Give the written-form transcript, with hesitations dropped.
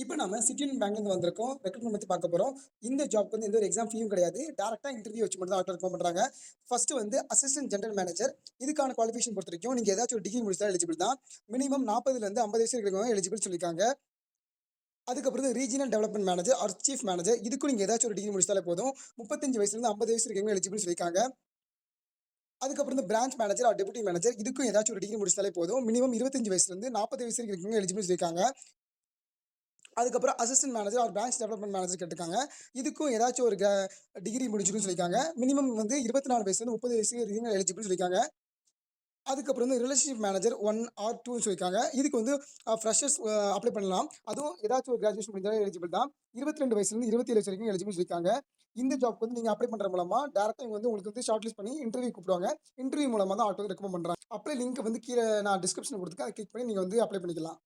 இப்போ நம்ம சிட்டியூன் பேங்க்லேருந்து வந்திருக்கோம். ரெக்ரூட்மெண்ட் பத்தி பார்க்க போறோம். இந்த ஜாப்க்கு வந்து எந்த ஒரு எக்ஸாம் ஃபீயும் கிடையாது. டைரக்ட்டா இன்டர்வியூ வச்சு மட்டும் தான் ஆட்டோ ரெக்ரூட் பண்றாங்க. ஃபர்ஸ்ட் வந்து அசிஸ்டன்ட் ஜெனரல் மேனேஜர். இதுக்கான குவாலிஃபிகேஷன் பொறுத்தவரைக்கும் நீங்க ஏதாச்சும் ஒரு டிகிரி முடிச்சா எலிஜிபிள் தான். மினிமம் 40லேருந்து 50 வயசு இருக்கிறவங்க எலிஜிபிள் சொல்லியிருக்காங்க. அதுக்கப்புறம் regional development manager R chief manager. இதுக்கும் நீங்க ஏதாச்சும் ஒரு டிகிரி முடிச்சாலே போதும். 35 வயசுலேருந்து 50 வயசு இருக்கிறவங்க எலிஜிபிள் சொல்லியிருக்காங்க. அதுக்கப்புறம் branch manager R deputy manager. இதுக்கும் ஏதாச்சும் ஒரு டிகிரி முடிச்சாலே போதும். மினிமம் 25 வயசுலேருந்து 40 வயசு இருக்கிறவங்க எலிஜிபிள் சொல்லியிருக்காங்க. அதுக்கப்புறம் assistant manager R branch development manager கேட்டிருக்காங்க. இதுக்கும் ஏதாச்சும் ஒரு டிகிரி முடிச்சிருக்குன்னு சொல்லியிருக்காங்க. மினிமம் வந்து 24 வயசுலேருந்து 30 வயசு வரைக்கும் எலிஜிபிள் சொல்லியிருக்காங்க. அதுக்கப்புறம் வந்து ரிலேஷன்ஷிப் மேனேஜர் 1 ஆர் 2ன்னு சொல்லியிருக்காங்க. இதுக்கு வந்து ஃப்ரெஷர்ஸ் அப்ளை பண்ணலாம். அதுவும் ஏதாச்சும் ஒரு கிராஜுவேஷன் முடிஞ்சாலே எலிஜிபிள் தான். 22 வயசுலேருந்து 27 வயசு வரைக்கும் எலிஜிபிள் சொல்லியிருக்காங்க. இந்த ஜாப்க்கு வந்து நீங்க அப்ளை பண்ற மூலமா டைரக்ட்டா இவங்க வந்து உங்களுக்கு வந்து ஷார்ட் லிஸ்ட் பண்ணி இன்டர்வியூ கூப்பிடுவாங்க. இன்டர்வியூ மூலமா தான் ஆட்டோ ரெக்கமெண்ட் பண்றாங்க. அப்ளை லிங்க் வந்து கீழ நான் டிஸ்கிரிப்ஷன்ல குடுத்துருக்கேன். அத கிளிக் பண்ணி நீங்க வந்து அப்ளை பண்ணிக்கலாம்.